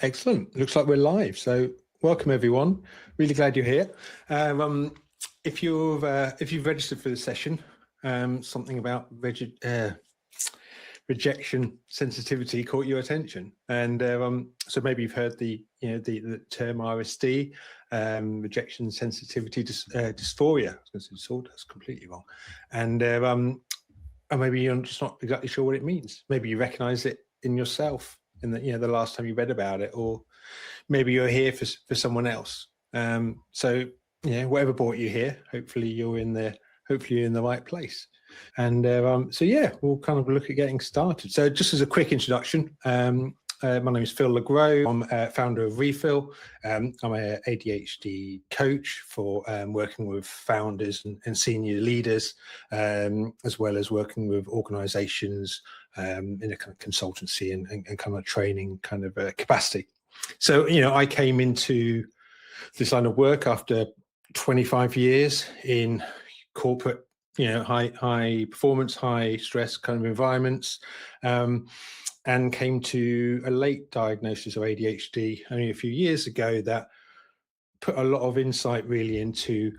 Excellent. Looks like we're live. So welcome everyone. Really glad you're here. If you've registered for the session, something about rejection sensitivity caught your attention, and so maybe you've heard the term RSD, rejection sensitivity dysphoria. I was going to say disorder. That's completely wrong. And maybe you're just not exactly sure what it means. Maybe you recognise it in yourself in the last time you read about it, or maybe you're here for someone else. So whatever brought you here, hopefully you're in the right place. And so we'll kind of look at getting started. So just as a quick introduction, my name is Phil Le Gros. I'm founder of Refill. I'm an ADHD coach for working with founders and senior leaders, as well as working with organizations in a kind of consultancy and kind of training kind of capacity. So, I came into this line of work after 25 years in corporate, high performance, high stress kind of environments, and came to a late diagnosis of ADHD only a few years ago that put a lot of insight really into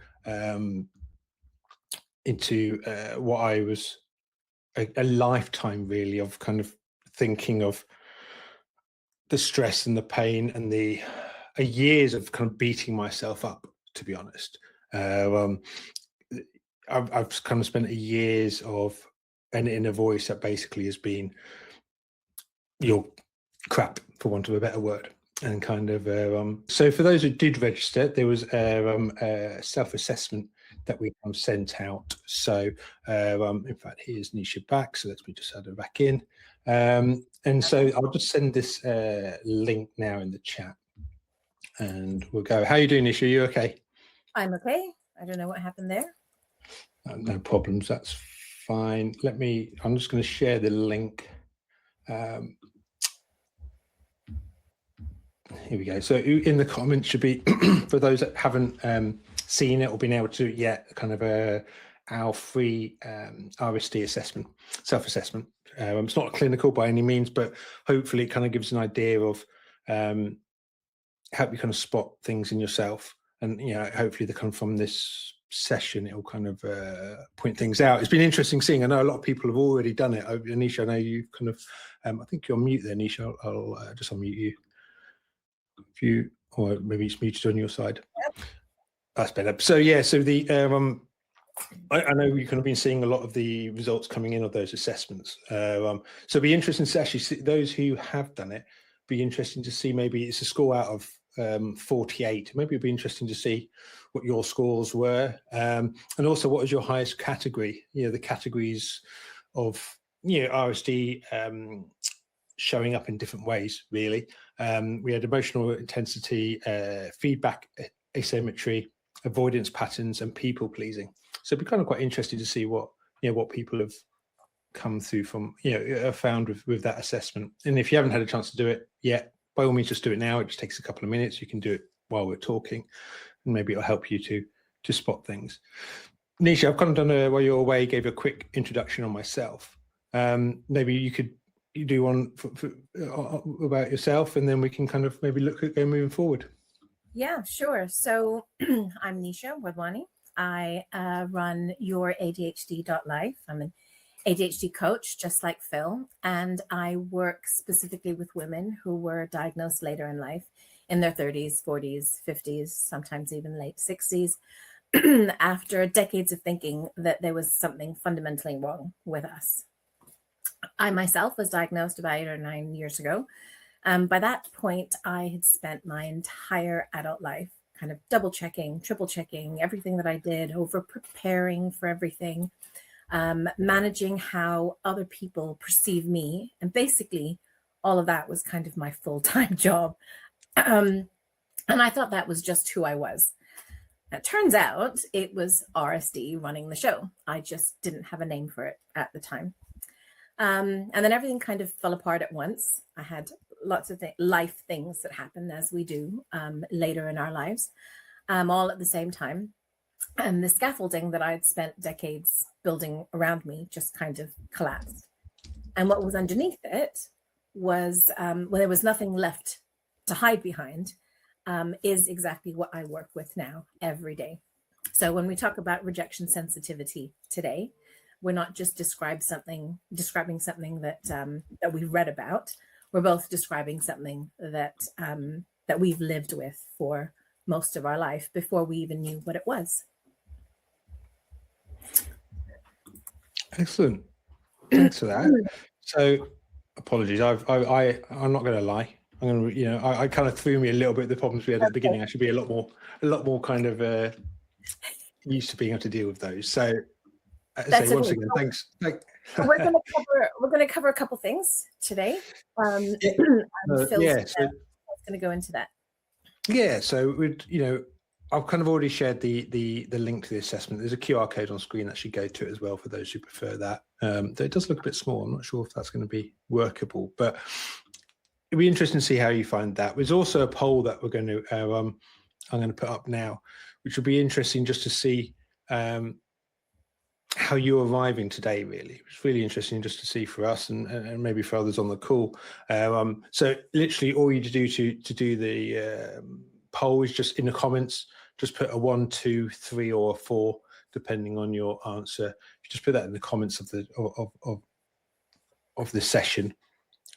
what I was a lifetime really of kind of thinking of the stress and the pain and the years of kind of beating myself up, to be honest. I've kind of spent years of an inner voice that basically has been your crap, for want of a better word. And kind of so for those who did register, there was a self-assessment that we sent out. So in fact, here's Nishia back, so let me just add her back in. And so I'll just send this link now in the chat, and we'll go. How are you doing, Nishia? Are you okay? I'm okay. I don't know what happened there. No problems. That's fine. I'm just going to share the link. Here we go. So in the comments should be, for those that haven't seen it or been able to yet, kind of our free RSD assessment, self-assessment. It's not clinical by any means, but hopefully it kind of gives an idea of help you kind of spot things in yourself. And, hopefully they come from this session, it'll kind of point things out. It's been interesting seeing. I know a lot of people have already done it. Nishia, I know you've kind of, I think you're on mute there, Nishia. I'll just unmute you. If you, or maybe it's muted on your side. Yep. That's better. So so the I know you've kind of been seeing a lot of the results coming in of those assessments. So it'd be interesting to actually see those who have done it. Be interesting to see, maybe it's a score out of 48. Maybe it'd be interesting to see what your scores were, and also what was your highest category. The categories of RSD showing up in different ways, really. We had emotional intensity, feedback asymmetry, avoidance patterns, and people pleasing. So it'd be kind of quite interesting to see what people have come through from found with that assessment. And if you haven't had a chance to do it yet, by all means, just do it now. It just takes a couple of minutes. You can do it while we're talking, and maybe it'll help you to spot things. Nishia, I've kind of done while you're away, gave a quick introduction on myself. Maybe you could do one about yourself, and then we can kind of maybe look at moving forward. Yeah, sure. So I'm Nishia Wadhwani. I run YourADHD.Life. I'm an ADHD coach, just like Phil, and I work specifically with women who were diagnosed later in life, in their 30s, 40s, 50s, sometimes even late 60s, after decades of thinking that there was something fundamentally wrong with us. I myself was diagnosed about 8 or 9 years ago. By that point, I had spent my entire adult life kind of double checking, triple checking everything that I did, over preparing for everything, managing how other people perceive me. And basically, all of that was kind of my full-time job. And I thought that was just who I was. It turns out it was RSD running the show. I just didn't have a name for it at the time. And then everything kind of fell apart at once. I had lots of life things that happen, as we do later in our lives, all at the same time. And the scaffolding that I'd spent decades building around me just kind of collapsed. And what was underneath it was, well, there was nothing left to hide behind, is exactly what I work with now every day. So when we talk about rejection sensitivity today, we're not just describing something that that we've read about. We're both describing something that that we've lived with for most of our life before we even knew what it was. Excellent. Thanks for that. So, apologies. I'm not going to lie. I'm going to, I kind of threw me a little bit the problems we had at the beginning. I should be a lot more kind of used to being able to deal with those. So, That's once okay. again, thanks. We're going to cover a couple things today. Phil is going to go into that. Yeah. So I've kind of already shared the link to the assessment. There's a QR code on screen that should go to it as well for those who prefer that. Though it does look a bit small. I'm not sure if that's going to be workable, but it'd be interesting to see how you find that. There's also a poll that we're going to I'm going to put up now, which will be interesting just to see how you're arriving today. Really, it's really interesting just to see for us and maybe for others on the call. So literally, all you do to do the poll is just in the comments, just put a 1, 2, 3, or 4, depending on your answer. If you just put that in the comments of the session,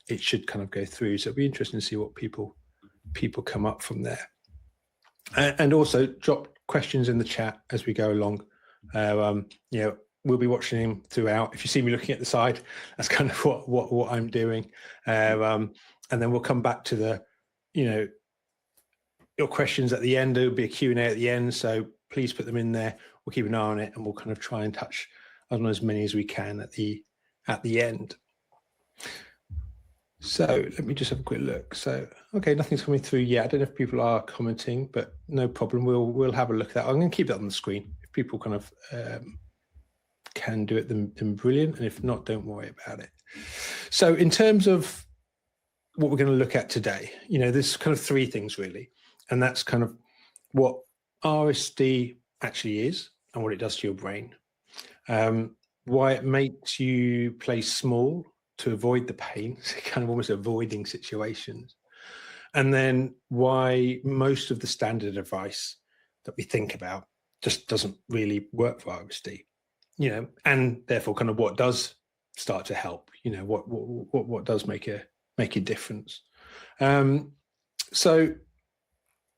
it should kind of go through. So it'll be interesting to see what people come up from there. And also drop questions in the chat as we go along. We'll be watching him throughout. If you see me looking at the side, that's kind of what I'm doing. And then we'll come back to the, your questions at the end. There'll be a Q&A at the end, so please put them in there. We'll keep an eye on it, and we'll kind of try and touch on as many as we can at the end. So let me just have a quick look. So, okay, nothing's coming through yet. I don't know if people are commenting, but no problem. We'll have a look at that. I'm going to keep that on the screen. If people kind of can do it, then brilliant. And if not, don't worry about it. So in terms of what we're going to look at today, there's kind of 3 things really. And that's kind of what RSD actually is and what it does to your brain. Why it makes you play small to avoid the pain, so kind of almost avoiding situations. And then why most of the standard advice that we think about just doesn't really work for RSD, and therefore kind of what does start to help, what does make a difference. So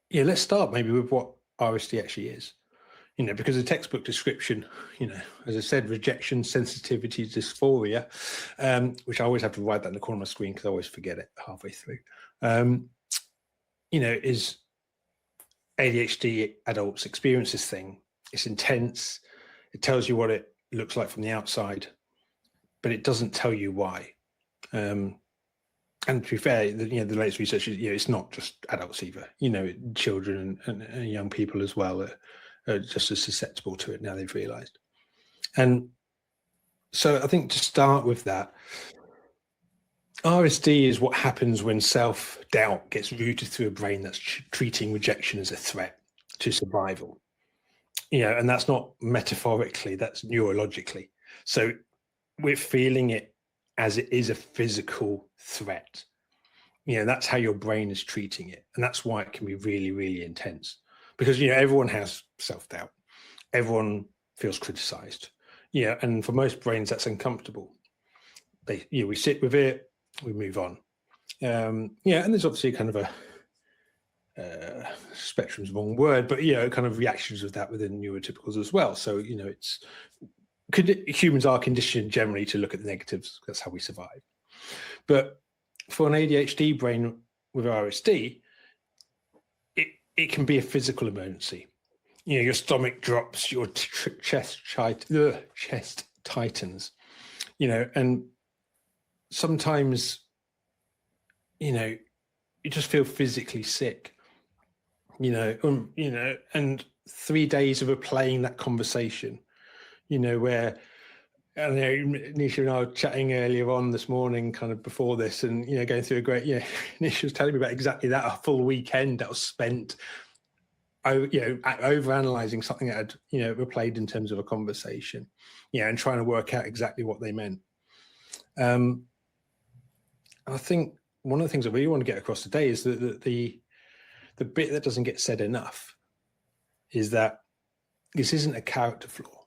yeah, let's start maybe with what RSD actually is. Because the textbook description, as I said, rejection, sensitivity, dysphoria, which I always have to write that in the corner of my screen because I always forget it halfway through, is ADHD adults experience this thing. It's intense. It tells you what it looks like from the outside, but it doesn't tell you why. And to be fair, the latest research is, it's not just adults either. Children and young people as well are just as susceptible to it now, they've realized. And so I think to start with that, RSD is what happens when self-doubt gets rooted through a brain that's treating rejection as a threat to survival. And that's not metaphorically, that's neurologically. So we're feeling it as it is a physical threat. That's how your brain is treating it. And that's why it can be really, really intense. Because, everyone has self-doubt. Everyone feels criticized. And for most brains, that's uncomfortable. We sit with it, we move on. And there's obviously kind of a spectrum's the wrong word, but, kind of reactions of that within neurotypicals as well. So, humans are conditioned generally to look at the negatives. That's how we survive. But for an ADHD brain with RSD, it can be a physical emergency. Your stomach drops, your chest tightens, and sometimes, you just feel physically sick, and 3 days of replaying that conversation, where, I know Nishia and I were chatting earlier on this morning, kind of before this, and going through a great, Nishia was telling me about exactly that, a full weekend that was spent, over analyzing something that had, replayed in terms of a conversation, and trying to work out exactly what they meant. I think one of the things that we want to get across today is that the bit that doesn't get said enough is that this isn't a character flaw.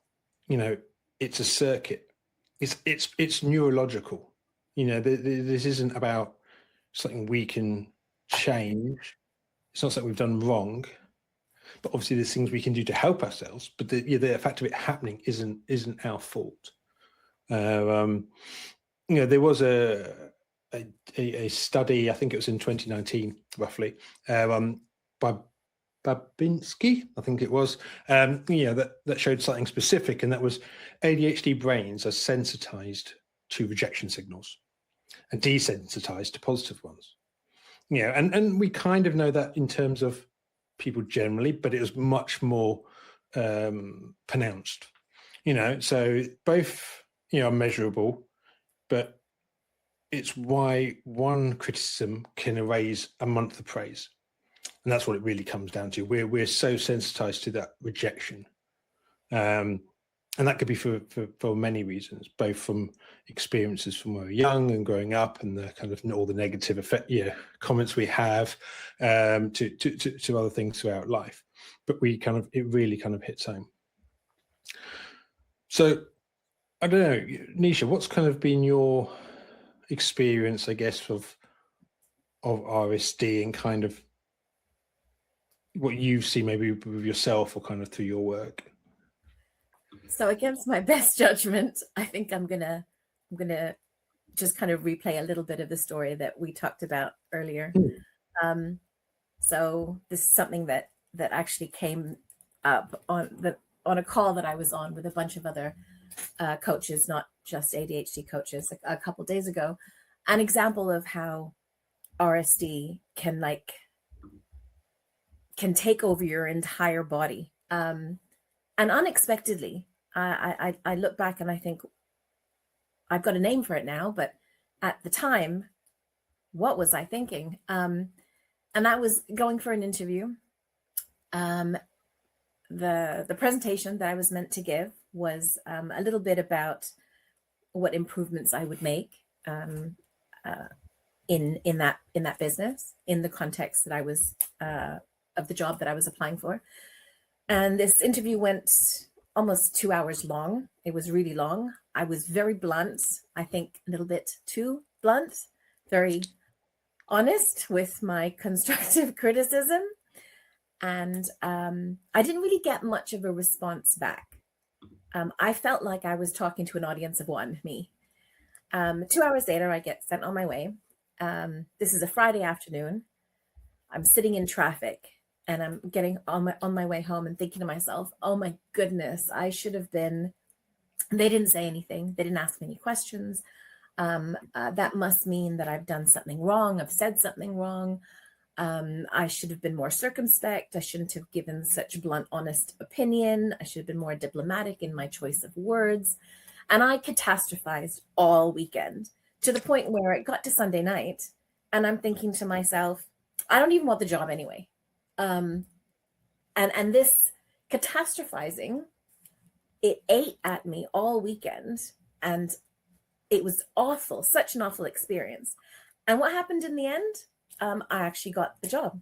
You know, it's a circuit. It's neurological. You know, this isn't about something we can change. It's not something we've done wrong. But obviously, there's things we can do to help ourselves. But the fact of it happening isn't our fault. You know, there was a study, I think it was in 2019, roughly, by Babinski, I think it was, you know, that showed something specific, and that was ADHD brains are sensitized to rejection signals and desensitized to positive ones. You know, and we kind of know that in terms of people generally, but it was much more pronounced. You know, so both, you know, are measurable, but it's why one criticism can erase a month of praise. And that's what it really comes down to. We're so sensitized to that rejection. And that could be for many reasons, both from experiences from when we were young and growing up, and the kind of all the negative effect, comments we have, to other things throughout life. But it really kind of hits home. So I don't know, Nishia, what's kind of been your experience, I guess, of RSD and kind of what you've seen maybe with yourself or kind of through your work? So against my best judgment, I think I'm gonna just kind of replay a little bit of the story that we talked about earlier. So this is something that actually came up on a call that I was on with a bunch of other coaches, not just ADHD coaches, a couple of days ago. An example of how RSD can take over your entire body, and unexpectedly. I look back and I think I've got a name for it now, but at the time, what was I thinking? And I was going for an interview. The presentation that I was meant to give was a little bit about what improvements I would make in that business, in the context that I was of the job that I was applying for. And this interview went almost 2 hours long. It was really long. I was very blunt, I think a little bit too blunt, very honest with my constructive criticism. And I didn't really get much of a response back. I felt like I was talking to an audience of one, me. 2 hours later, I get sent on my way. This is a Friday afternoon. I'm sitting in traffic. And I'm getting on my way home and thinking to myself, oh my goodness, I should have been. They didn't say anything. They didn't ask me any questions. That must mean that I've done something wrong. I've said something wrong. I should have been more circumspect. I shouldn't have given such blunt, honest opinion. I should have been more diplomatic in my choice of words. And I catastrophized all weekend to the point where it got to Sunday night. And I'm thinking to myself, I don't even want the job anyway. And this catastrophizing, it ate at me all weekend, and it was awful, such an awful experience. And what happened in the end? I actually got the job.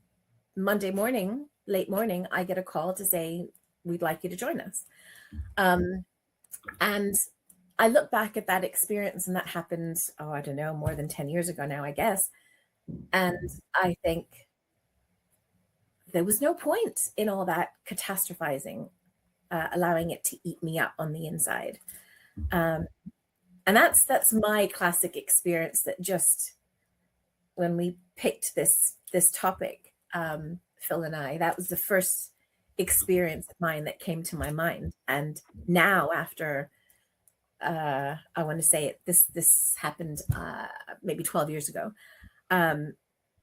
Monday morning, late morning, I get a call to say, we'd like you to join us. And I look back at that experience, and that happened, I don't know, more than 10 years ago now, I guess. And I think, there was no point in all that catastrophizing, allowing it to eat me up on the inside. And that's my classic experience, that just when we picked this topic, Phil and I, that was the first experience of mine that came to my mind. And now after, I want to say it, this happened maybe 12 years ago.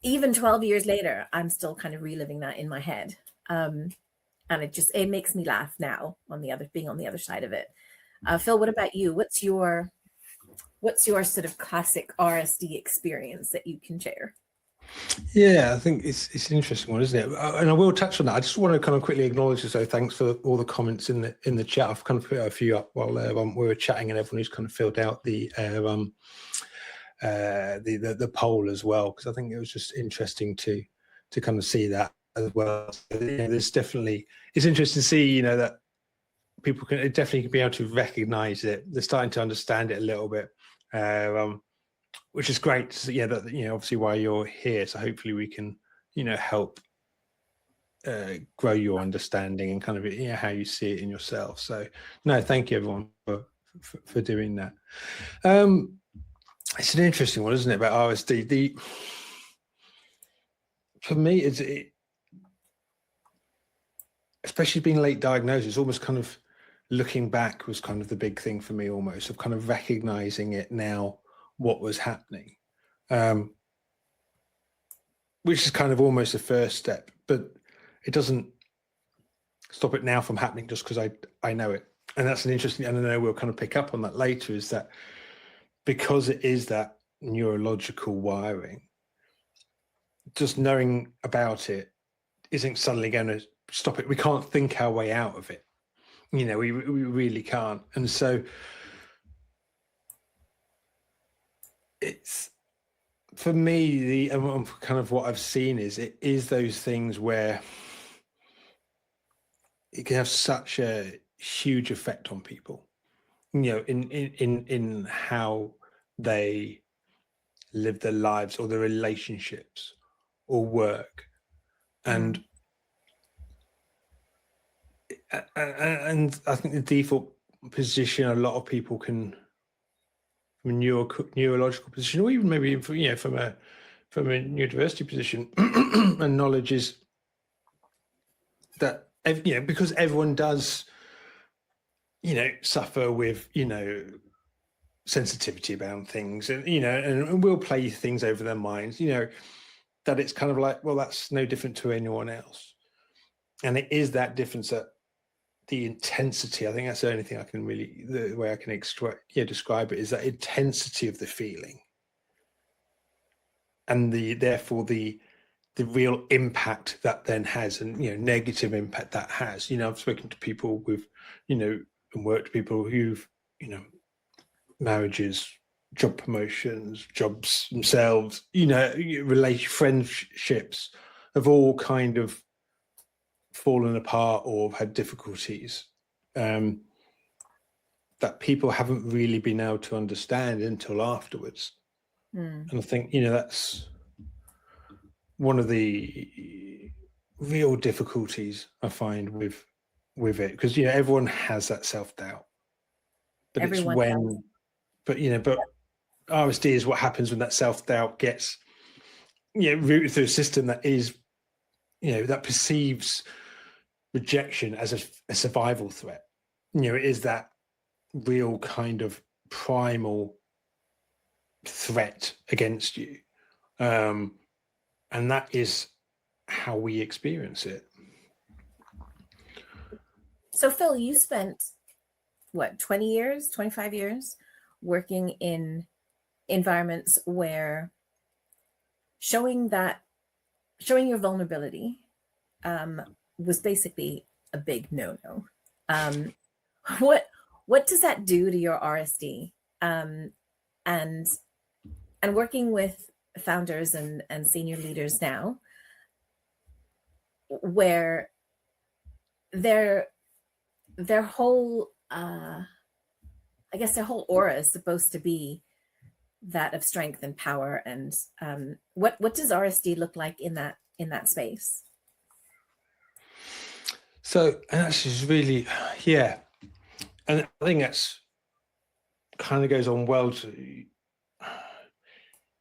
Even 12 years later, I'm still kind of reliving that in my head. And it makes me laugh now being on the other side of it. Phil, what about you? What's your sort of classic RSD experience that you can share? Yeah, I think it's an interesting one, isn't it? And I will touch on that. I just want to kind of quickly acknowledge, so thanks for all the comments in the chat. I've kind of put a few up while we were chatting, and everyone who's kind of filled out the the poll as well, because I think it was just interesting to kind of see that as well. So, there's definitely, it's interesting to see, that people can definitely be able to recognize it. They're starting to understand it a little bit, which is great. So, that obviously why you're here. So hopefully we can help grow your understanding and kind of how you see it in yourself. So no, thank you everyone for doing that. It's an interesting one, isn't it, about RSD? For me, especially being late diagnosed, it's almost kind of looking back was kind of the big thing for me, almost, of kind of recognizing it now, what was happening, which is kind of almost the first step, but it doesn't stop it now from happening just because I know it. And that's an interesting, and I know we'll kind of pick up on that later, is that because it is that neurological wiring, just knowing about it isn't suddenly going to stop it. We can't think our way out of it. We really can't. And so it's, for me, kind of what I've seen is it is those things where it can have such a huge effect on people, in how they live their lives or their relationships or work. And and I think the default position a lot of people can, from a neurological position, or even maybe from a neurodiversity position, and knowledge is that because everyone does suffer with sensitivity about things, and and will play things over their minds, that it's kind of like, well, that's no different to anyone else. And it is that difference, that the intensity, I think that's the only thing I can really, the way I can describe it, is that intensity of the feeling, and therefore the real impact that then has, and negative impact that has. I've spoken to people with and worked with people who've marriages, job promotions, jobs themselves, friendships have all kind of fallen apart or had difficulties, that people haven't really been able to understand until afterwards. And I think that's one of the real difficulties I find with it, because everyone has that self-doubt, but Everyone it's does. but RSD is what happens when that self-doubt gets rooted through a system that is that perceives rejection as a survival threat. It is that real kind of primal threat against you, and that is how we experience it. So Phil, you spent what, 20 years, 25 years working in environments where showing your vulnerability was basically a big no-no. What does that do to your RSD? And working with founders and senior leaders now, where their whole their whole aura is supposed to be that of strength and power. And what does RSD look like in that space? So, and that's just really, yeah. And I think that's kind of goes on well to,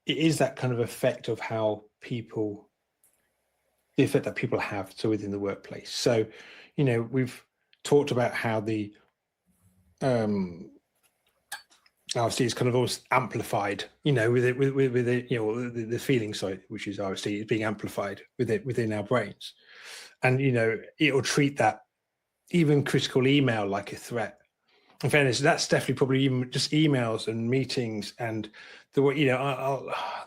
it is that kind of effect of how the effect that people have so within the workplace. So, we've talked about how the RSD is kind of always amplified, with it, the feeling side, which is RSD, is being amplified within our brains. And, it'll treat that even critical email like a threat. In fairness, that's definitely probably even just emails and meetings, and the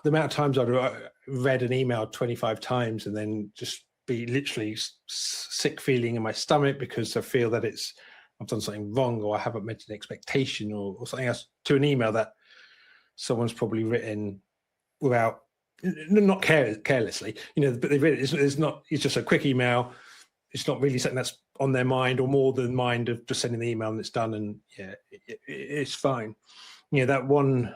amount of times I've read an email 25 times and then just be literally sick feeling in my stomach because I feel that I've done something wrong, or I haven't met an expectation, or something else, to an email that someone's probably written without, not carelessly, but they've written it's just a quick email. It's not really something that's on their mind, or more than mind of just sending the email and it's done, and it's fine. That one,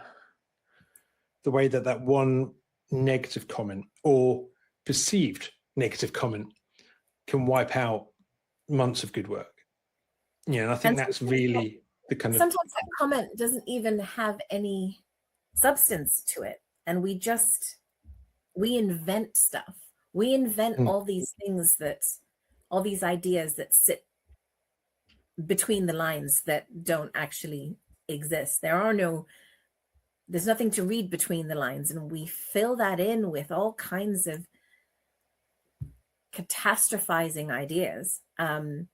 the way that one negative comment or perceived negative comment can wipe out months of good work. And I think that's really the kind of... Sometimes that comment doesn't even have any substance to it. And we invent stuff. We invent all these things all these ideas that sit between the lines that don't actually exist. There's nothing to read between the lines. And we fill that in with all kinds of catastrophizing ideas. And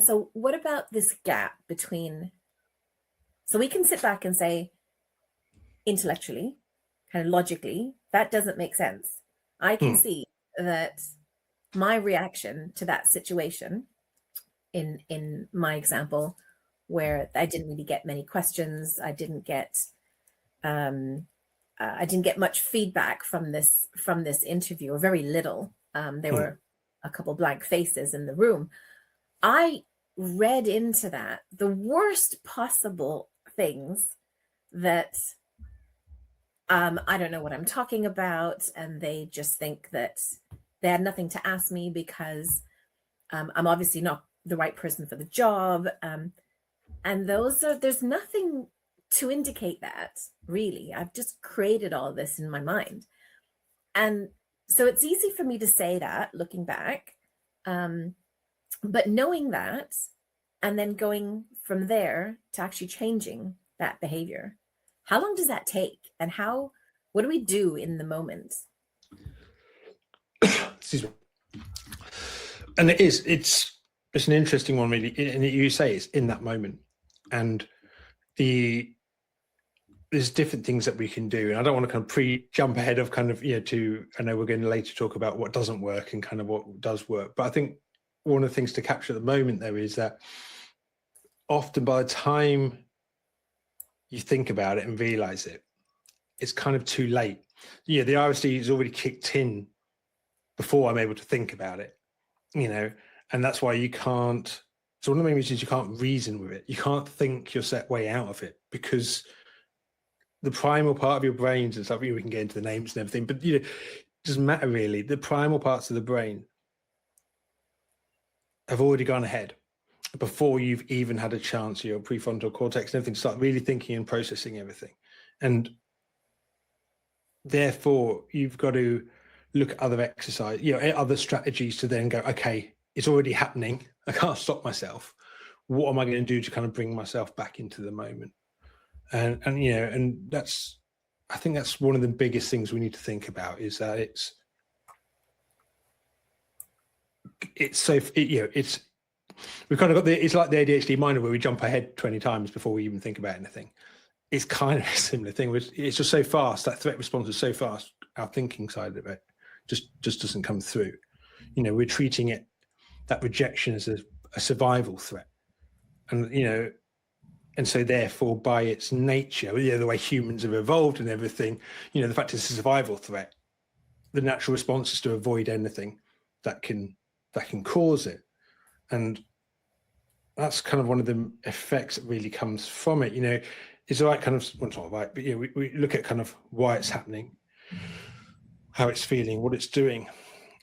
so what about this gap between, so we can sit back and say, intellectually, kind of logically, that doesn't make sense. I can see that my reaction to that situation in my example, where I didn't really get many questions, I didn't get much feedback from this interview, or very little. There were a couple blank faces in the room. I read into that the worst possible things, that I don't know what I'm talking about, and they just think that they had nothing to ask me because I'm obviously not the right person for the job. And there's nothing to indicate that, really. I've just created all this in my mind. And so it's easy for me to say that looking back, but knowing that, and then going from there to actually changing that behavior, how long does that take? And what do we do in the moment? Excuse me. And it's an interesting one, really. And you say it's in that moment, and there's different things that we can do. And I don't want to kind of jump ahead of kind of, I know we're going to later talk about what doesn't work and kind of what does work. But I think one of the things to capture at the moment, though, is that often by the time you think about it and realize it, it's kind of too late. The RSD is already kicked in before I'm able to think about it, and that's why you can't. So one of the main reasons you can't reason with it, you can't think your set way out of it, because the primal part of your brains and stuff, we can get into the names and everything, but it doesn't matter really. The primal parts of the brain have already gone ahead before you've even had a chance, your prefrontal cortex and everything, to start really thinking and processing everything. And therefore you've got to look at other exercise, other strategies to then go, okay, it's already happening. I can't stop myself. What am I going to do to kind of bring myself back into the moment? And I think that's one of the biggest things we need to think about, is that we've kind of got it's like the ADHD mind, where we jump ahead 20 times before we even think about anything. It's kind of a similar thing. It's just so fast. That threat response is so fast. Our thinking side of it just doesn't come through. We're treating it, that rejection, as a survival threat. And, and so therefore by its nature, the way humans have evolved and everything, the fact it's a survival threat, the natural response is to avoid anything that can cause it. And that's kind of one of the effects that really comes from it. It's the right kind of, well, not right, but we look at kind of why it's happening, how it's feeling, what it's doing,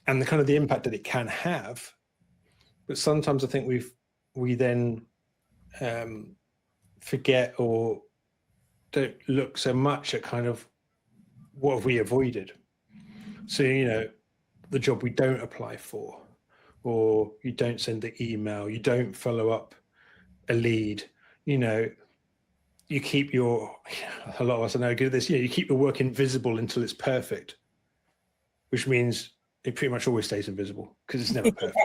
and the kind of the impact that it can have. But sometimes I think we then forget, or don't look so much at kind of what have we avoided. So, the job we don't apply for, or you don't send the email, you don't follow up a lead, you keep a lot of us are no good at this, you keep your work invisible until it's perfect, which means it pretty much always stays invisible because it's never perfect.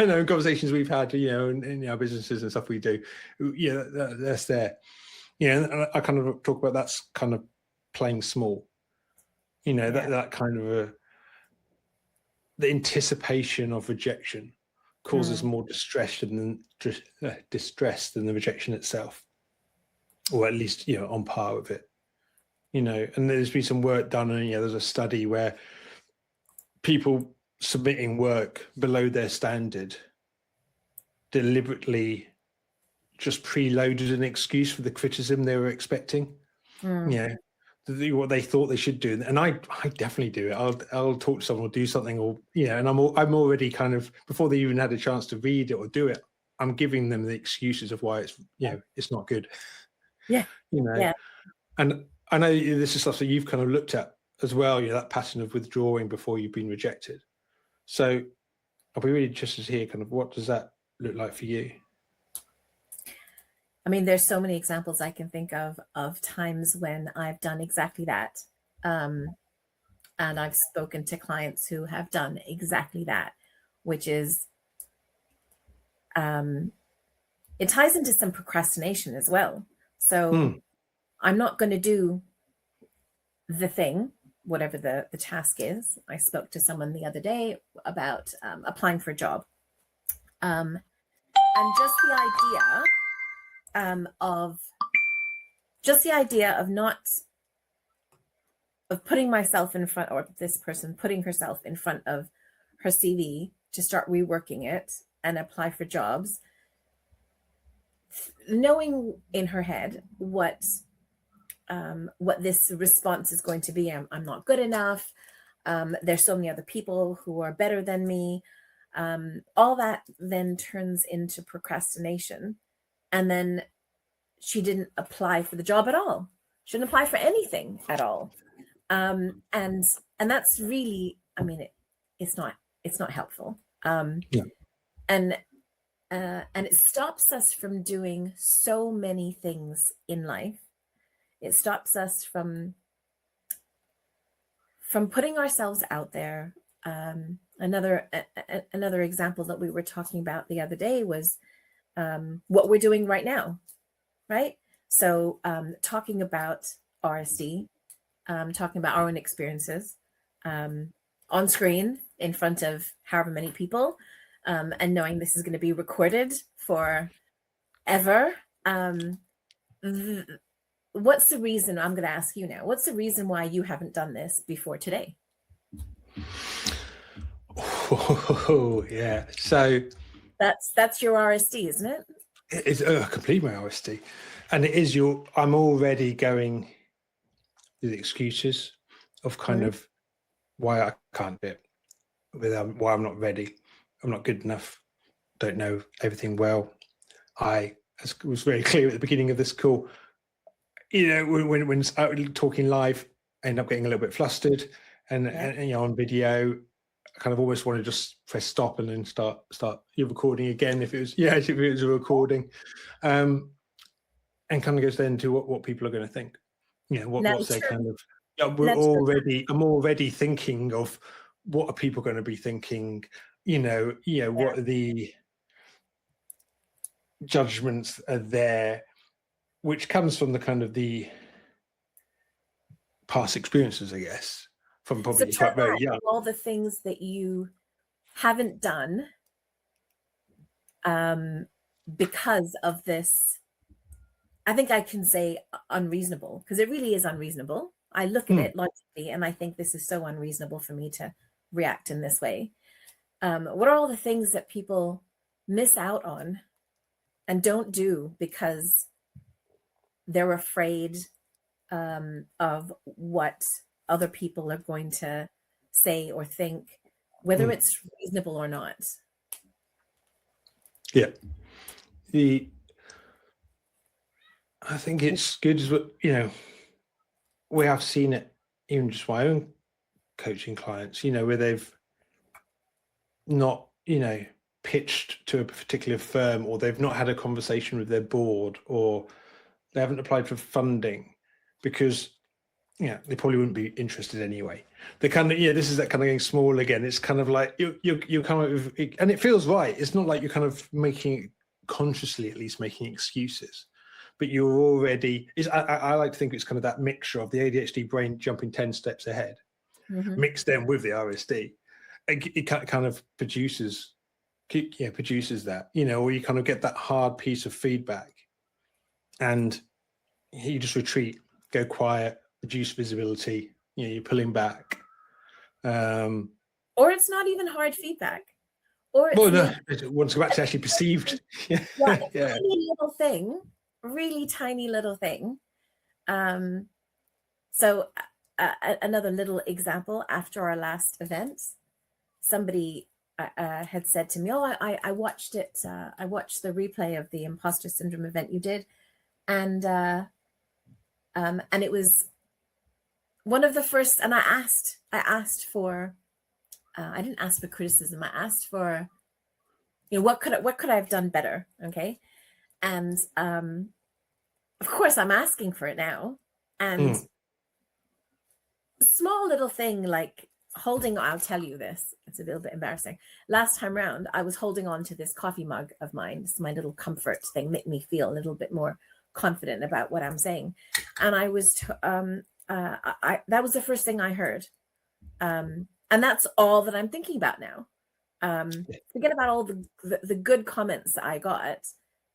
I know conversations we've had, in our businesses and stuff we do, that's there. And I kind of talk about that's kind of playing small. That kind of the anticipation of rejection causes more distress than the rejection itself. or at least, on par with it, and there's been some work done, and there's a study where people submitting work below their standard deliberately just preloaded an excuse for the criticism they were expecting. What they thought they should do, and I definitely do it. I'll talk to someone or do something, or and I'm already kind of, before they even had a chance to read it or do it, I'm giving them the excuses of why it's it's not good. Yeah. And I know this is stuff that you've kind of looked at as well. That pattern of withdrawing before you've been rejected. So I'll be really interested to hear kind of, what does that look like for you? I mean, there's so many examples I can think of times when I've done exactly that. And I've spoken to clients who have done exactly that, which is, it ties into some procrastination as well. So I'm not going to do the thing, whatever the task is. I spoke to someone the other day about applying for a job. And just the idea of putting myself in front, or this person putting herself in front of her CV to start reworking it and apply for jobs, knowing in her head what this response is going to be. I'm not good enough. There's so many other people who are better than me. All that then turns into procrastination. And then she didn't apply for the job at all. She didn't apply for anything at all. And that's really, I mean, it's not helpful. And it stops us from doing so many things in life. It stops us from putting ourselves out there. Another example that we were talking about the other day was what we're doing right now, right? So talking about RSD, talking about our own experiences on screen in front of however many people, and knowing this is going to be recorded forever. What's the reason, I'm going to ask you now, what's the reason why you haven't done this before today? Oh, yeah. So that's your RSD, isn't it? It's completely my RSD. And it is I'm already going through the excuses of kind of why I can't do it, why I'm not ready. I'm not good enough. Don't know everything well. As was very clear at the beginning of this call, when talking live, I end up getting a little bit flustered, and on video, I kind of almost want to just press stop and then start your recording again if it was a recording, and kind of goes then to what people are going to think. What's their kind of. I'm already thinking of what are people going to be thinking. What are the judgments are there, which comes from the kind of the past experiences, I guess, from probably quite very young. All the things that you haven't done because of this, I think I can say unreasonable, because it really is unreasonable. I look at it logically and I think this is so unreasonable for me to react in this way. What are all the things that people miss out on and don't do because they're afraid of what other people are going to say or think, whether it's reasonable or not? Yeah. I think it's good, we have seen it even just my own coaching clients, where they've not, pitched to a particular firm, or they've not had a conversation with their board, or they haven't applied for funding because, they probably wouldn't be interested anyway. They kind of, this is that kind of getting small again. It's kind of like you're kind of, and it feels right. It's not like you're kind of making, consciously at least, making excuses. But you're already, I like to think it's kind of that mixture of the ADHD brain jumping 10 steps ahead, mixed then with the RSD. It kind of produces that, or you kind of get that hard piece of feedback. And you just retreat, go quiet, reduce visibility, you're pulling back. Or it's not even hard feedback. Or it's Well, no, once it's actually perceived. Yeah, a tiny little thing, really tiny little thing. So another little example, after our last event, somebody had said to me, "Oh, I watched it. I watched the replay of the imposter syndrome event you did, and it was one of the first." And I asked for, I didn't ask for criticism. I asked for, what could I have done better? Okay, and of course I'm asking for it now, and small little thing like holding, I'll tell you this, it's a little bit embarrassing. Last time round, I was holding on to this coffee mug of mine. It's my little comfort thing, make me feel a little bit more confident about what I'm saying. And I was, that was the first thing I heard. And that's all that I'm thinking about now. Forget about all the good comments that I got.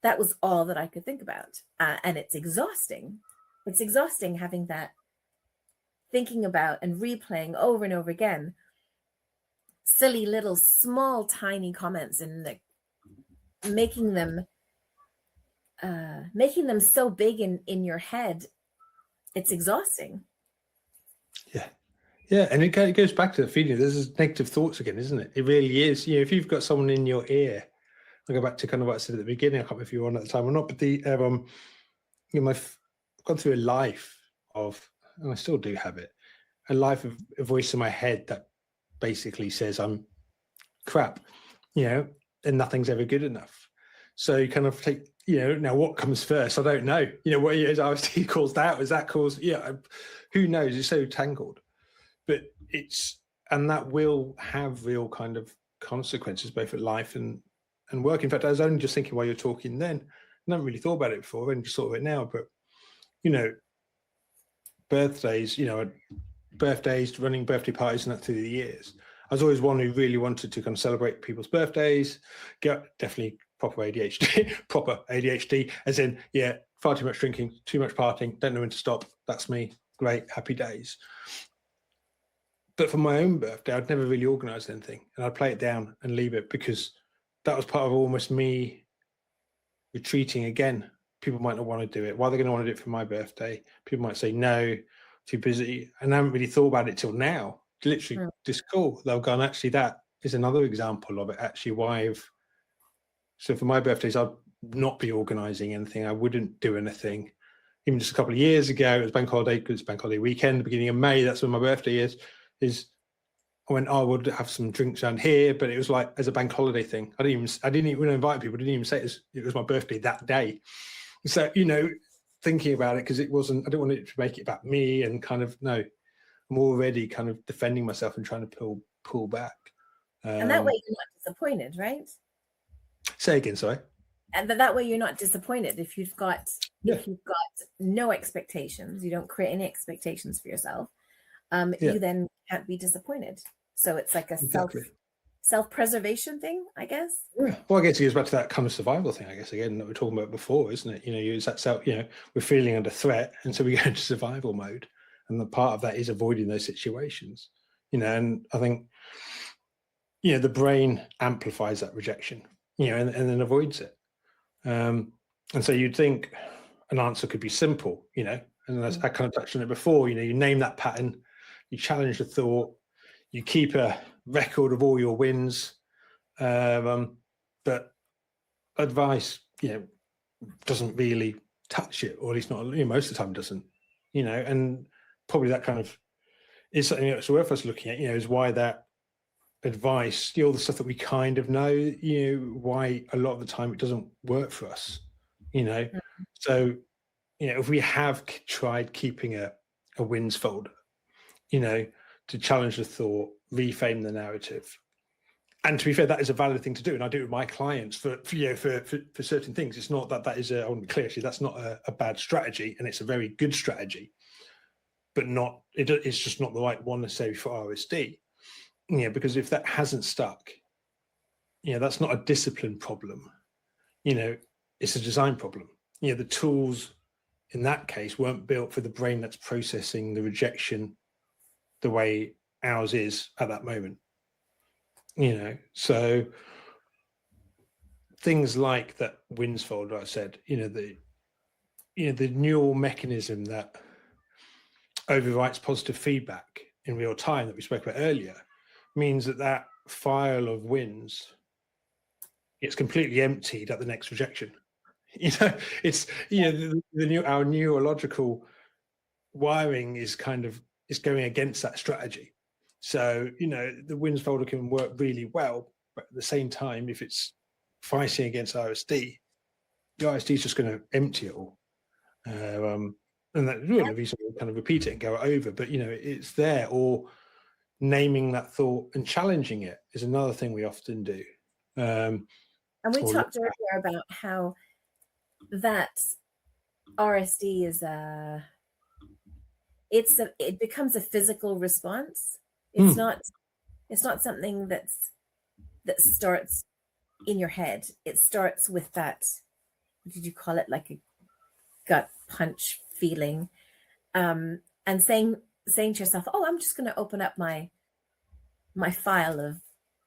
That was all that I could think about. And it's exhausting. It's exhausting having that, thinking about and replaying over and over again silly little small tiny comments, and making them so big in your head. It's exhausting. Yeah, and it goes back to the feeling. There's negative thoughts again, isn't it? It really is. If you've got someone in your ear, I'll go back to kind of what I said at the beginning. I can't remember if you were on at the time or not, but I've gone through a life of, and I still do have it, a life of a voice in my head that basically says I'm crap, and nothing's ever good enough. So you kind of take, now what comes first? I don't know. What is ADHD caused that? Was that caused? Who knows? It's so tangled. But and that will have real kind of consequences, both at life and work. In fact, I was only just thinking while you're talking then, I haven't really thought about it before, I've only just thought of it now, but, birthdays, running birthday parties and that through the years. I was always one who really wanted to kind of celebrate people's birthdays, get definitely proper ADHD, as in, far too much drinking, too much partying, don't know when to stop. That's me. Great, happy days. But for my own birthday, I'd never really organised anything, and I'd play it down and leave it, because that was part of almost me retreating again. People might not want to do it. Why are they going to want to do it for my birthday? People might say no, too busy. And I haven't really thought about it till now. Literally, this call, they've gone, actually, that is another example of it. Actually, so for my birthdays, I'd not be organising anything. I wouldn't do anything. Even just a couple of years ago, it was bank holiday, because it's bank holiday weekend, the beginning of May. That's when my birthday is. I went, I would have some drinks around here, but it was like as a bank holiday thing. I didn't even invite people. I didn't even say it was my birthday that day. So, thinking about it, because I didn't want it to make it about me, and kind of, no, I'm already kind of defending myself and trying to pull back. And that way you're not disappointed, right? Say again, sorry. And that way you're not disappointed if you've got no expectations, you don't create any expectations for yourself. You then can't be disappointed. So it's like a self-preservation thing, I guess. Yeah. Well, I guess it goes back to that kind of survival thing, I guess, again, that we were talking about before, isn't it? It's that we're feeling under threat, and so we go into survival mode. And the part of that is avoiding those situations. And I think, the brain amplifies that rejection, and then avoids it. And so you'd think an answer could be simple, and I kind of touched on it before, you name that pattern, you challenge the thought, you keep a record of all your wins, but advice, doesn't really touch it, or at least not, most of the time doesn't, and probably that kind of is something that's worth us looking at, is why that advice, all the stuff that we kind of know, why a lot of the time it doesn't work for us, So, if we have tried keeping a wins folder, to challenge the thought, reframe the narrative. And to be fair, that is a valid thing to do. And I do it with my clients for certain things. It's not that is, I want to be clear, actually, that's not a bad strategy. And it's a very good strategy, but it's just not the right one necessarily for RSD. Because if that hasn't stuck, that's not a discipline problem. It's a design problem. The tools in that case weren't built for the brain that's processing the rejection the way ours is at that moment. So things like that WINS folder I said, the neural mechanism that overwrites positive feedback in real time that we spoke about earlier means that file of WINS gets completely emptied at the next rejection. It's our neurological wiring is going against that strategy. So the WINS folder can work really well, but at the same time, if it's fighting against RSD, the RSD is just going to empty it all. And that really reason we kind of repeat it and go over, but it's there. Or naming that thought and challenging it is another thing we often do. And we talked earlier about how that RSD is it becomes a physical response. It's not something that starts in your head. It starts with that, what did you call it, like a gut punch feeling, and saying to yourself, oh, I'm just going to open up my file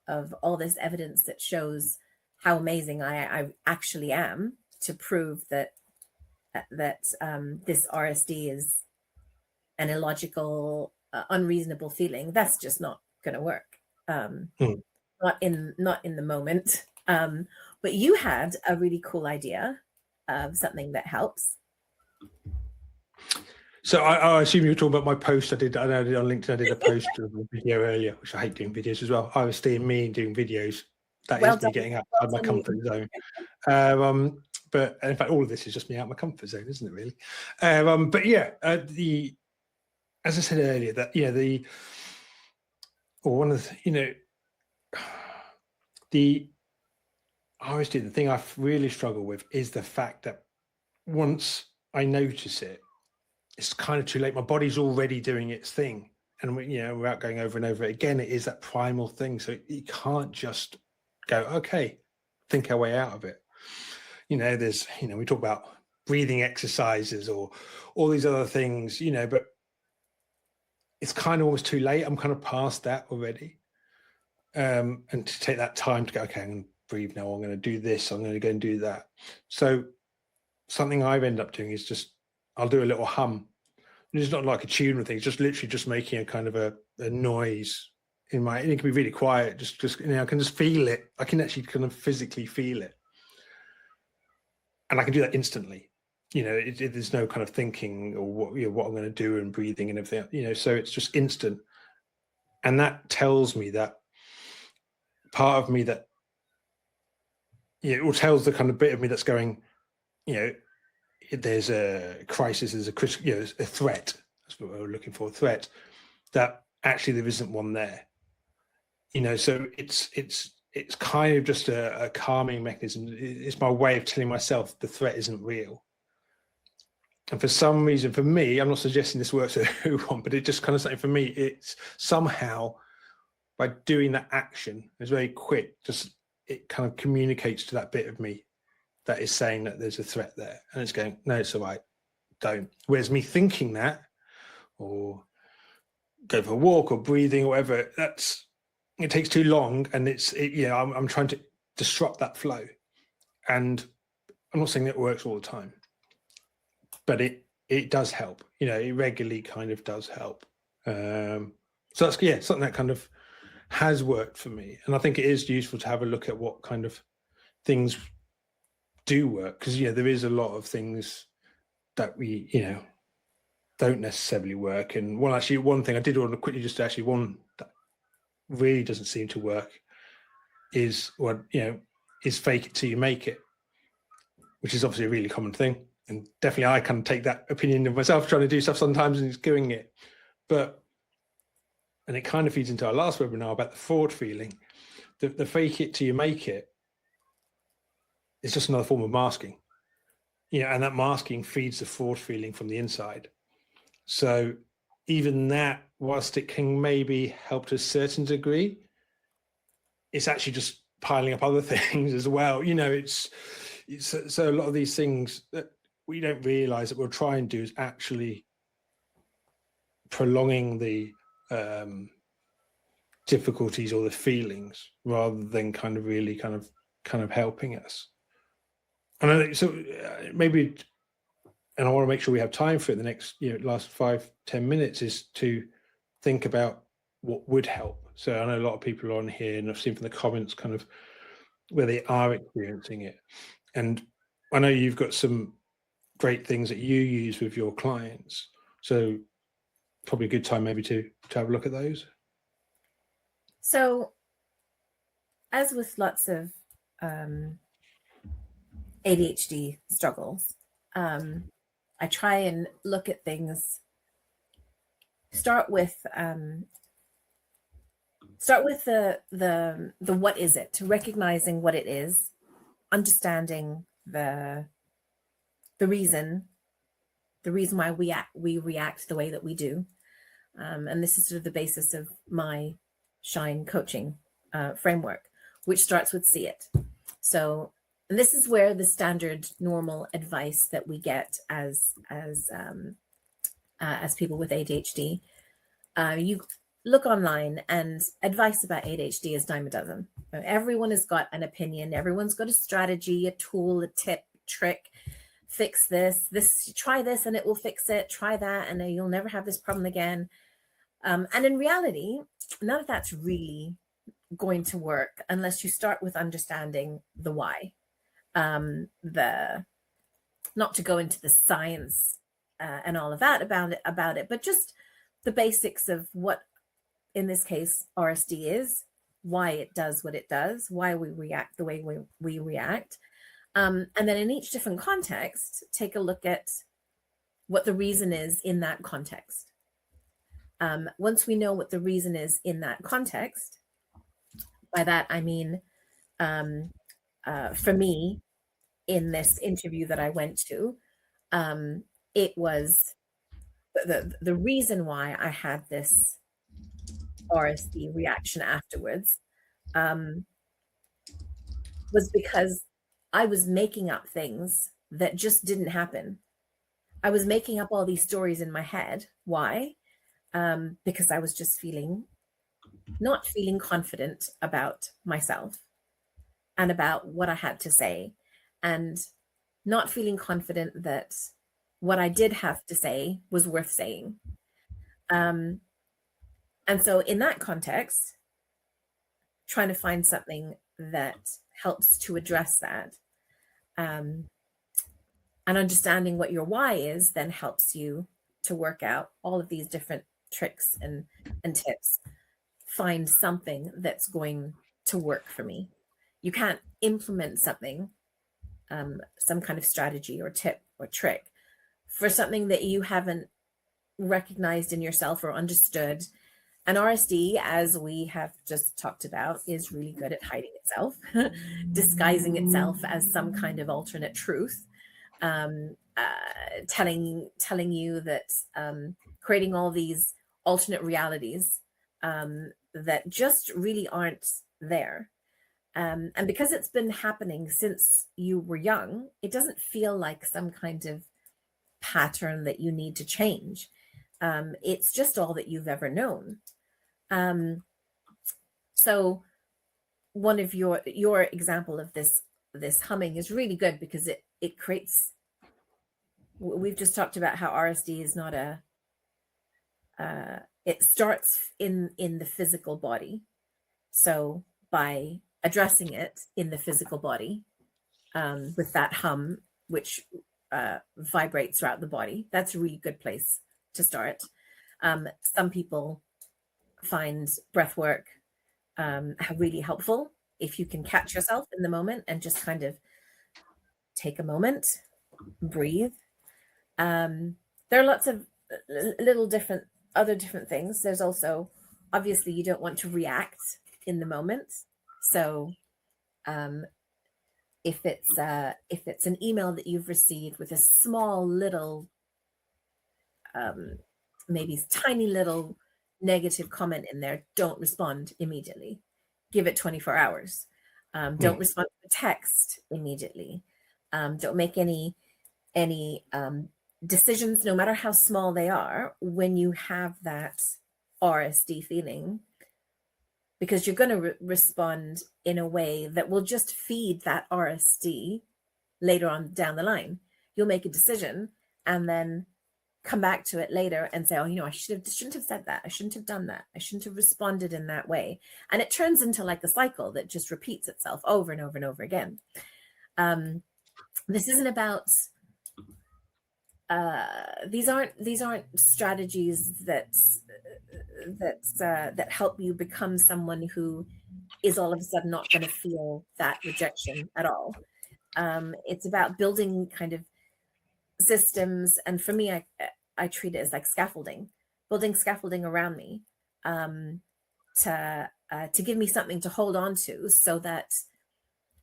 of all this evidence that shows how amazing I actually am, to prove that this RSD is an illogical, unreasonable feeling. That's just not going to work. Not in the moment. But you had a really cool idea of something that helps. So I assume you were talking about my post I did on LinkedIn. I did a post of a video earlier, which I hate doing videos as well. RSD and me doing videos. That is me getting outside my comfort zone. But in fact, all of this is just me out of my comfort zone, isn't it, really? But yeah, as I said earlier, that one of the RSD, the thing I really struggle with is the fact that once I notice it, it's kind of too late. My body's already doing its thing, and without going over and over it again, it is that primal thing. So you can't just go, okay, think our way out of it. There's, we talk about breathing exercises or all these other things, but it's kind of almost too late. I'm kind of past that already. And to take that time to go, okay, I'm going to breathe now. I'm going to do this. I'm going to go and do that. So something I've ended up doing is I'll do a little hum. It's not like a tune or thing. It's just literally just making a kind of a noise in my, and it can be really quiet. Just I can just feel it. I can actually kind of physically feel it. And I can do that instantly. There's no kind of thinking or what I'm going to do and breathing and everything, so it's just instant. And that tells me that part of me that, or tells the kind of bit of me that's going, there's a crisis, there's a threat. That's what we're looking for, a threat, that actually there isn't one there. So it's kind of just a calming mechanism. It's my way of telling myself the threat isn't real. And for some reason, for me, I'm not suggesting this works for everyone, but it just kind of something for me, it's somehow by doing that action, it's very quick, it kind of communicates to that bit of me that is saying that there's a threat there. And it's going, no, it's all right, don't. Whereas me thinking that, or go for a walk or breathing or whatever, it takes too long, and I'm trying to disrupt that flow. And I'm not saying that it works all the time, but it does help. It regularly kind of does help. So that's something that kind of has worked for me. And I think it is useful to have a look at what kind of things do work, because there is a lot of things that we don't necessarily work. And one thing I did want to quickly one that really doesn't seem to work is fake it till you make it, which is obviously a really common thing. And definitely I can take that opinion of myself trying to do stuff sometimes and it's doing it. And it kind of feeds into our last webinar about the fraud feeling. The fake it till you make it is just another form of masking. And that masking feeds the fraud feeling from the inside. So even that, whilst it can maybe help to a certain degree, it's actually just piling up other things as well. So a lot of these things that we don't realize that we'll try and do is actually prolonging the difficulties or the feelings rather than kind of really kind of helping us. And so maybe, and I want to make sure we have time for it, the next last 5-10 minutes, is to think about what would help. So I know a lot of people are on here, and I've seen from the comments kind of where they are experiencing it. And I know you've got some great things that you use with your clients. So probably a good time maybe to have a look at those. So as with lots of ADHD struggles, I try and look at things, start with the what is it, recognizing what it is, understanding the reason why we react the way that we do. And this is sort of the basis of my Shine coaching framework, which starts with see it. So, and this is where the standard normal advice that we get as people with ADHD, you look online and advice about ADHD is dime a dozen. Everyone has got an opinion. Everyone's got a strategy, a tool, a tip, trick. Fix this, try this and it will fix it. Try that and you'll never have this problem again. And in reality, none of that's really going to work unless you start with understanding the why. Not to go into the science and all of that about it, but just the basics of what, in this case, RSD is, why it does what it does, why we react the way we react. And then in each different context, take a look at what the reason is in that context. Once we know what the reason is in that context, by that I mean, for me, in this interview that I went to, it was the reason why I had this RSD reaction afterwards was because I was making up things that just didn't happen. I was making up all these stories in my head. Why? Because I was just not feeling confident about myself and about what I had to say, and not feeling confident that what I did have to say was worth saying. And so in that context, trying to find something that helps to address that, and understanding what your why is then helps you to work out all of these different tricks and tips. Find something that's going to work for me. You can't implement something, some kind of strategy or tip or trick for something that you haven't recognized in yourself or understood. And RSD, as we have just talked about, is really good at hiding itself, disguising itself as some kind of alternate truth, telling you that, creating all these alternate realities that just really aren't there. And because it's been happening since you were young, it doesn't feel like some kind of pattern that you need to change. It's just all that you've ever known. So one of your example of this humming is really good because it creates, we've just talked about how RSD is not it starts in the physical body. So by addressing it in the physical body, with that hum, which vibrates throughout the body, that's a really good place to start. Some people find breath work really helpful if you can catch yourself in the moment and just kind of take a moment, breathe. There are lots of little other different things. There's also, obviously, you don't want to react in the moment. So if it's an email that you've received with a small little, maybe tiny little negative comment in there, don't respond immediately. Give it 24 hours. Don't respond to the text immediately. Don't make any any decisions, no matter how small they are, when you have that RSD feeling, because you're going to respond in a way that will just feed that RSD later on down the line. You'll make a decision and then come back to it later and say, oh, I shouldn't have said that. I shouldn't have done that. I shouldn't have responded in that way. And it turns into like a cycle that just repeats itself over and over and over again. This isn't about, these aren't strategies that help you become someone who is all of a sudden not going to feel that rejection at all. It's about building kind of systems, and for me, I treat it as like scaffolding, building scaffolding around me, to give me something to hold on to, so that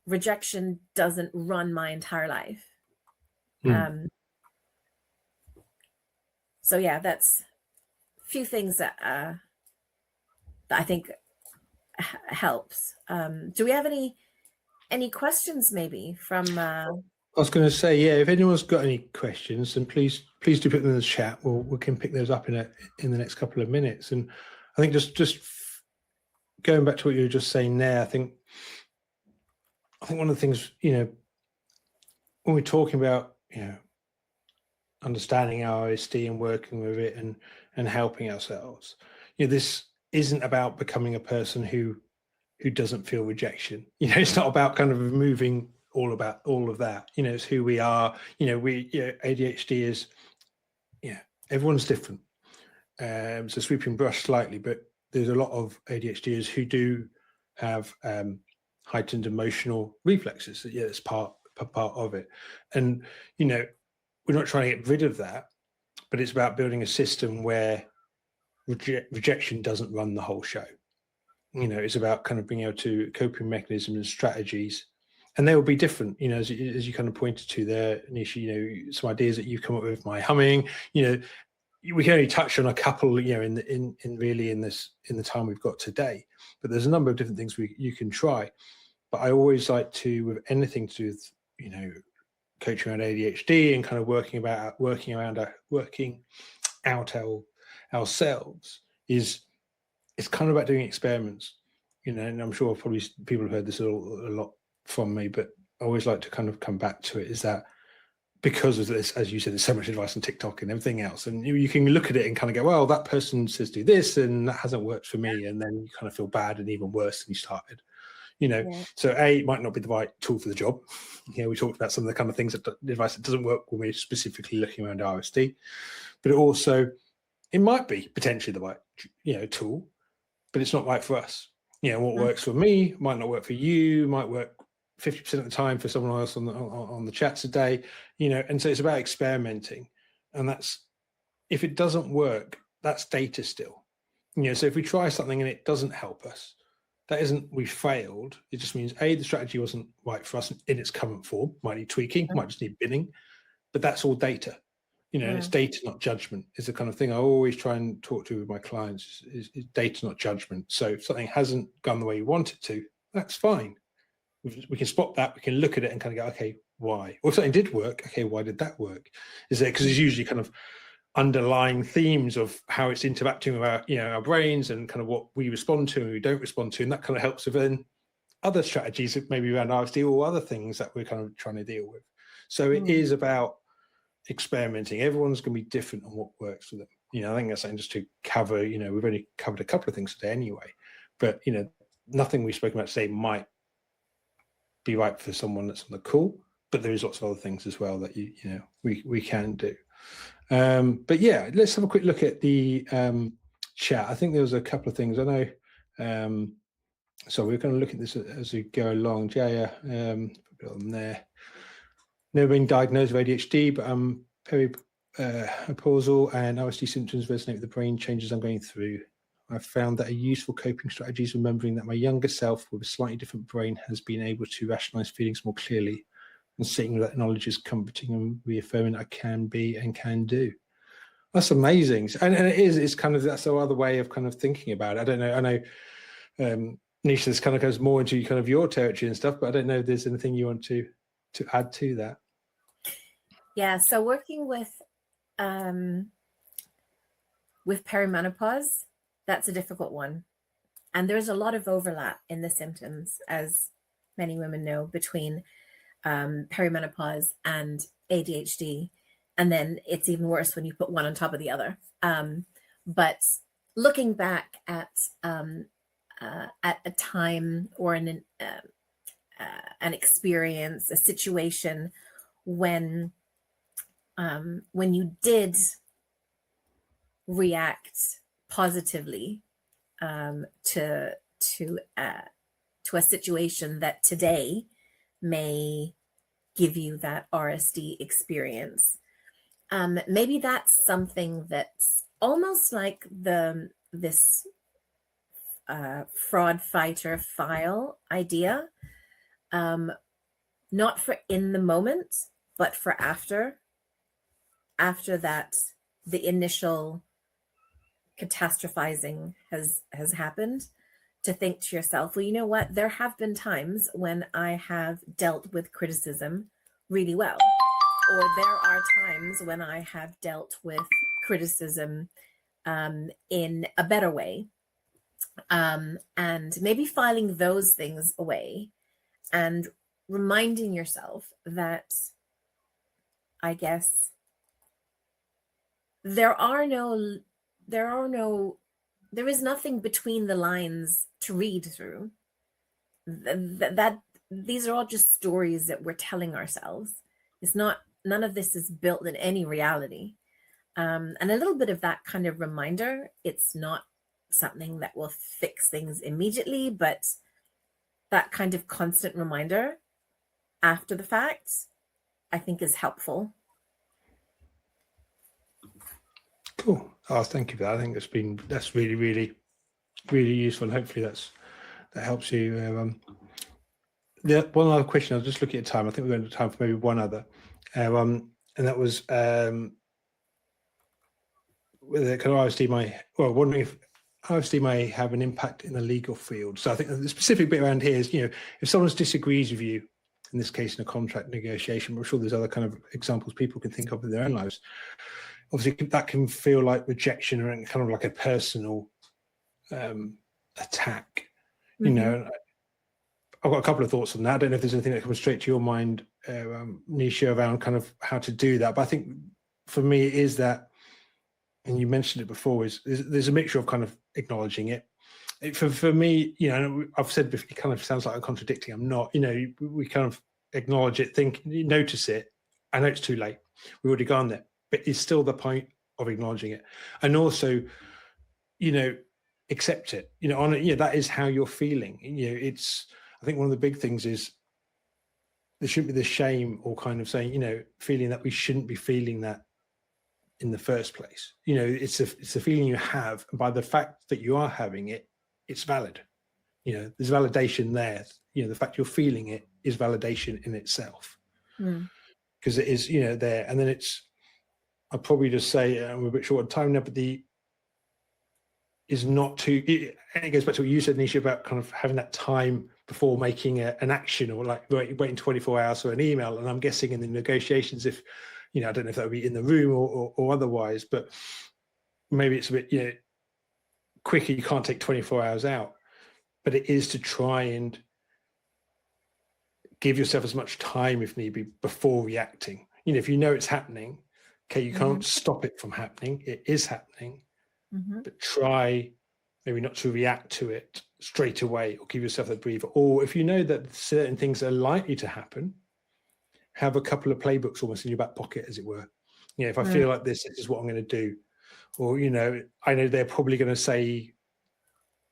rejection doesn't run my entire life. So yeah, that's a few things that I think helps. Do we have any questions maybe from? I was going to say, yeah, if anyone's got any questions, then please do put them in the chat. We can pick those up in the next couple of minutes. And I think just going back to what you were just saying there, I think one of the things, when we're talking about, understanding our OSD and working with it and helping ourselves, this isn't about becoming a person who doesn't feel rejection. It's not about kind of removing all of that. It's who we are. ADHD is, everyone's different. So sweeping brush slightly, but there's a lot of ADHDers who do have heightened emotional reflexes. It's part of it. And, we're not trying to get rid of that, but it's about building a system where rejection doesn't run the whole show. It's about kind of being able to coping mechanisms and strategies, and they will be different. As you kind of pointed to there, Nisha, some ideas that you've come up with, my humming. We can only touch on a couple, in the time we've got today. But there's a number of different things you can try. But I always like to, with anything to do with, coaching around ADHD and kind of working out ourselves, it's kind of about doing experiments, and I'm sure probably people have heard this a lot from me, but I always like to kind of come back to it, is that because of this, as you said, there's so much advice on TikTok and everything else, and you can look at it and kind of go, well, that person says do this and that hasn't worked for me, and then you kind of feel bad and even worse than you started. So it might not be the right tool for the job. We talked about some of the kind of things the advice that doesn't work when we're specifically looking around RSD, but it might be potentially the right, tool, but it's not right for us. What works for me might not work for you, might work 50% of the time for someone else on the chat today, and so it's about experimenting. And that's, if it doesn't work, that's data still. So if we try something and it doesn't help us, that isn't we failed. It just means the strategy wasn't right for us in its current form. Might need tweaking, might just need binning, but that's all data. And it's data, not judgment, is the kind of thing I always try and talk to with my clients, is data, not judgment. So if something hasn't gone the way you want it to, that's fine. We can spot that, we can look at it and kind of go, okay, why? Or if something did work, okay, why did that work? Is there, because there's usually kind of underlying themes of how it's interacting with our brains and kind of what we respond to and we don't respond to, and that kind of helps with then other strategies, maybe around RSD or other things that we're kind of trying to deal with. So it is about experimenting. Everyone's going to be different on what works for them. I think that's something just to cover. We've only covered a couple of things today anyway, but nothing we've spoken about today might be right for someone that's on the call, but there is lots of other things as well that we can do. But yeah, let's have a quick look at the chat. I think there was a couple of things I know. So we're going to look at this as we go along. Jaya, put it on there. Never been diagnosed with ADHD, but I'm peripausal and RSD symptoms resonate with the brain changes I'm going through. I've found that a useful coping strategy is remembering that my younger self with a slightly different brain has been able to rationalize feelings more clearly, and seeing that knowledge is comforting and reaffirming I can be and can do. That's amazing. And it's kind of, that's the other way of kind of thinking about it. I don't know. I know, Nisha, this kind of goes more into kind of your territory and stuff, but I don't know if there's anything you want to add to that. Yeah. So working with perimenopause, that's a difficult one. And there's a lot of overlap in the symptoms, as many women know, between perimenopause and ADHD. And then it's even worse when you put one on top of the other. But looking back at a time or an experience, a situation when you did react positively to a situation that today may give you that RSD experience. Maybe that's something that's almost like this fraud fighter file idea, not for in the moment, but for after that, the initial catastrophizing has happened, to think to yourself, well, you know what? There have been times when I have dealt with criticism really well, or there are times when I have dealt with criticism in a better way, and maybe filing those things away and reminding yourself that, I guess, there is nothing between the lines to read through. That these are all just stories that we're telling ourselves. None of this is built in any reality. And a little bit of that kind of reminder, it's not something that will fix things immediately, but that kind of constant reminder after the fact, I think, is helpful. Cool. Oh, thank you for that. I think that's really, really, really useful. And hopefully that helps you. One other question. I was just looking at time. I think we're going to have time for maybe one other, and that was whether wondering if RSD may have an impact in the legal field. So I think the specific bit around here is, if someone disagrees with you, in this case in a contract negotiation, but I'm sure there's other kind of examples people can think of in their own lives. Obviously, that can feel like rejection or kind of like a personal attack. Mm-hmm. I've got a couple of thoughts on that. I don't know if there's anything that comes straight to your mind, Nishia, around kind of how to do that. But I think for me, it is that, and you mentioned it before, there's a mixture of kind of acknowledging it. For me, I've said before, it kind of sounds like I'm contradicting. I'm not. We kind of acknowledge it, notice it. I know it's too late. We've already gone there. But it's still the point of acknowledging it, and also, accept it. That is how you're feeling. I think one of the big things is there shouldn't be the shame or kind of saying, feeling that we shouldn't be feeling that in the first place. It's a feeling you have, and by the fact that you are having it, it's valid. There's validation there. The fact you're feeling it is validation in itself, because it is, there, and then I'd probably just say, we're a bit short on time now, but it goes back to what you said, Nishia, about kind of having that time before making an action, or like waiting 24 hours for an email. And I'm guessing in the negotiations, if, I don't know if that would be in the room or otherwise, but maybe it's a bit, quicker. You can't take 24 hours out, but it is to try and give yourself as much time, if need be, before reacting. If it's happening, okay, you can't stop it from happening. It is happening, but try maybe not to react to it straight away, or give yourself a breather. Or if you know that certain things are likely to happen, have a couple of playbooks almost in your back pocket, as it were. If I feel like this is what I'm going to do. Or, I know they're probably going to say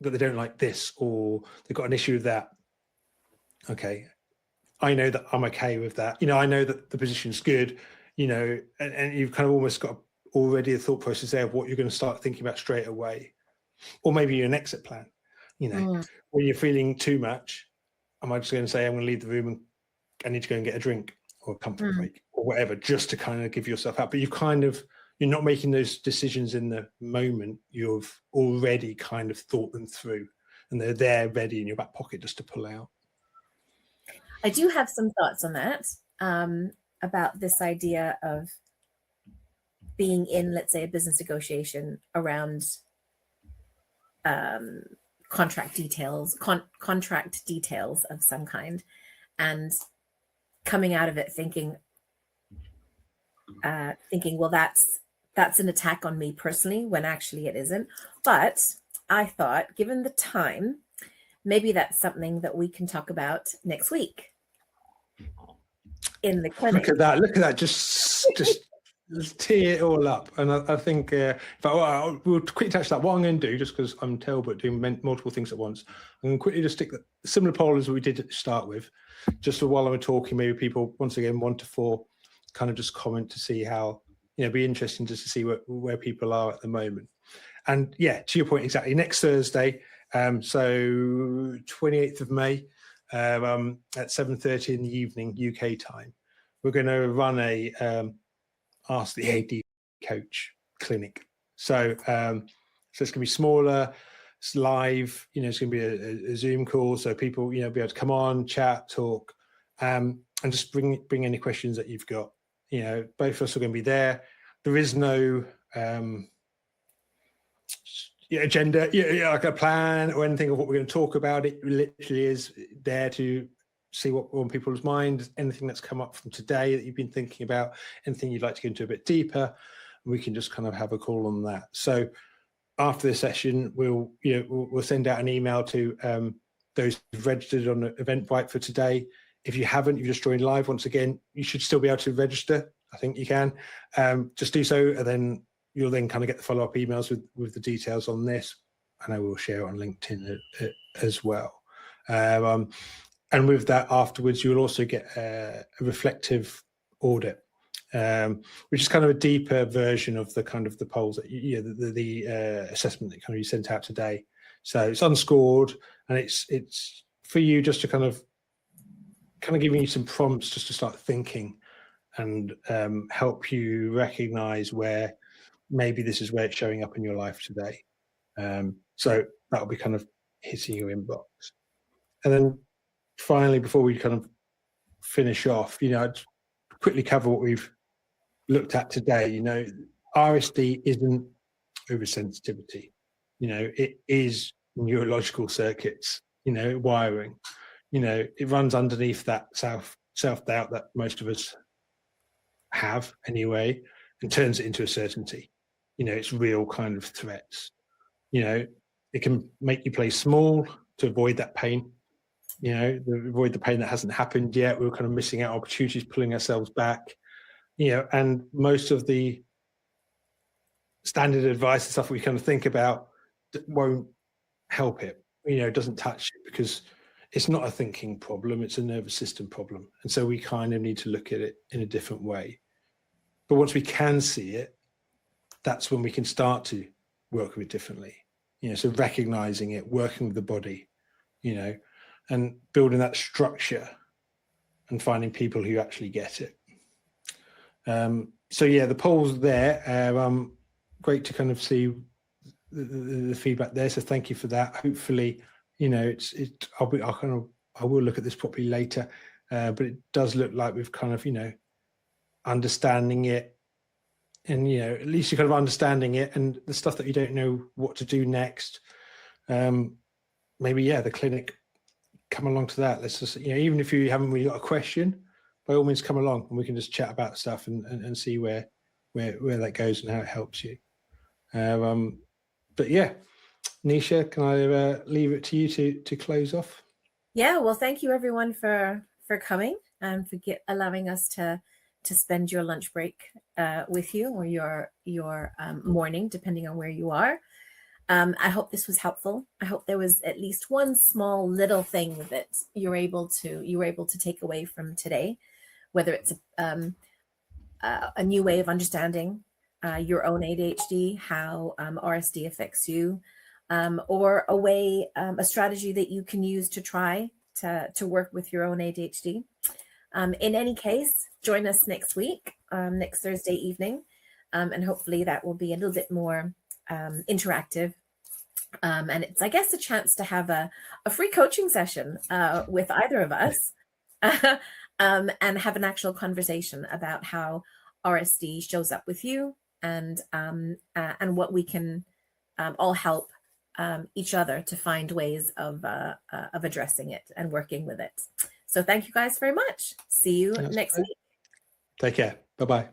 that they don't like this, or they've got an issue with that. Okay, I know that I'm okay with that. I know that the position's good. And you've kind of almost got already a thought process there of what you're going to start thinking about straight away, or maybe an exit plan. When you're feeling too much, am I just going to say I'm going to leave the room and I need to go and get a drink or a comfort break or whatever, just to kind of give yourself out? But you're not making those decisions in the moment. You've already kind of thought them through, and they're there ready in your back pocket just to pull out. I do have some thoughts on that. about this idea of being in, let's say, a business negotiation around contract details of some kind, and coming out of it thinking, well, that's an attack on me personally, when actually it isn't. But I thought, given the time, maybe that's something that we can talk about next week in the clinic. Look at that, just tee it all up. And I think, we'll quickly touch that. What I'm going to do, just because I'm terrible at doing multiple things at once, I'm going to quickly just stick the similar poll as we did at the start with, just so while I'm talking, maybe people, once again, 1 to 4, kind of just comment to see how, be interesting just to see where people are at the moment. And yeah, to your point, exactly, next Thursday, so 28th of May, at 7:30 in the evening UK time, we're going to run a Ask the AD Coach clinic. So it's going to be smaller, it's live, it's going to be a Zoom call, so people be able to come on, chat, talk, and just bring any questions that you've got. Both of us are going to be there. There is no agenda, like a plan or anything of what we're going to talk about. It literally is there to see what's on people's minds, anything that's come up from today that you've been thinking about, anything you'd like to go into a bit deeper. We can just kind of have a call on that. So after the session, we'll send out an email to those who've registered on the Eventbrite for today. If you haven't, you've just joined live, once again, you should still be able to register. I think you can. Just do so, and then you'll then kind of get the follow-up emails with the details on this. And I will share it on LinkedIn as well. And with that, afterwards, you'll also get a reflective audit, which is kind of a deeper version of the kind of the polls that the assessment that kind of you sent out today. So it's unscored, and it's for you just to kind of giving you some prompts just to start thinking, and help you recognize where maybe this is where it's showing up in your life today. So that'll be kind of hitting your inbox. And then finally, before we kind of finish off, I'd quickly cover what we've looked at today. RSD isn't oversensitivity. It is neurological circuits, wiring. It runs underneath that self-doubt that most of us have anyway, and turns it into a certainty. It's real kind of threats. It can make you play small to avoid that pain. Avoid the pain that hasn't happened yet. We're kind of missing out opportunities, pulling ourselves back. And most of the standard advice and stuff we kind of think about won't help it. It doesn't touch it, because it's not a thinking problem, it's a nervous system problem. And so we kind of need to look at it in a different way. But once we can see it, that's when we can start to work with it differently. So recognizing it, working with the body, and building that structure and finding people who actually get it. So yeah, the polls there, great to kind of see the feedback there. So thank you for that. Hopefully, I will look at this properly later, but it does look like we've kind of, understanding it, and, at least you're kind of understanding it, and the stuff that you don't know what to do next. Maybe, the clinic, come along to that. Let's just, even if you haven't really got a question, by all means come along, and we can just chat about stuff and see where that goes and how it helps you. But yeah, Nishia, can I leave it to you to close off? Yeah, well, thank you everyone for coming and for allowing us to spend your lunch break with you, or your morning, depending on where you are. I hope this was helpful. I hope there was at least one small little thing that you were able to take away from today, whether it's a new way of understanding your own ADHD, how RSD affects you, or a strategy that you can use to try to work with your own ADHD. In any case, join us next week, next Thursday evening, and hopefully that will be a little bit more interactive. And it's, I guess, a chance to have a free coaching session with either of us. and have an actual conversation about how RSD shows up with you, and what we can all help each other to find ways of addressing it and working with it. So thank you guys very much. See you next week. Take care. Bye-bye.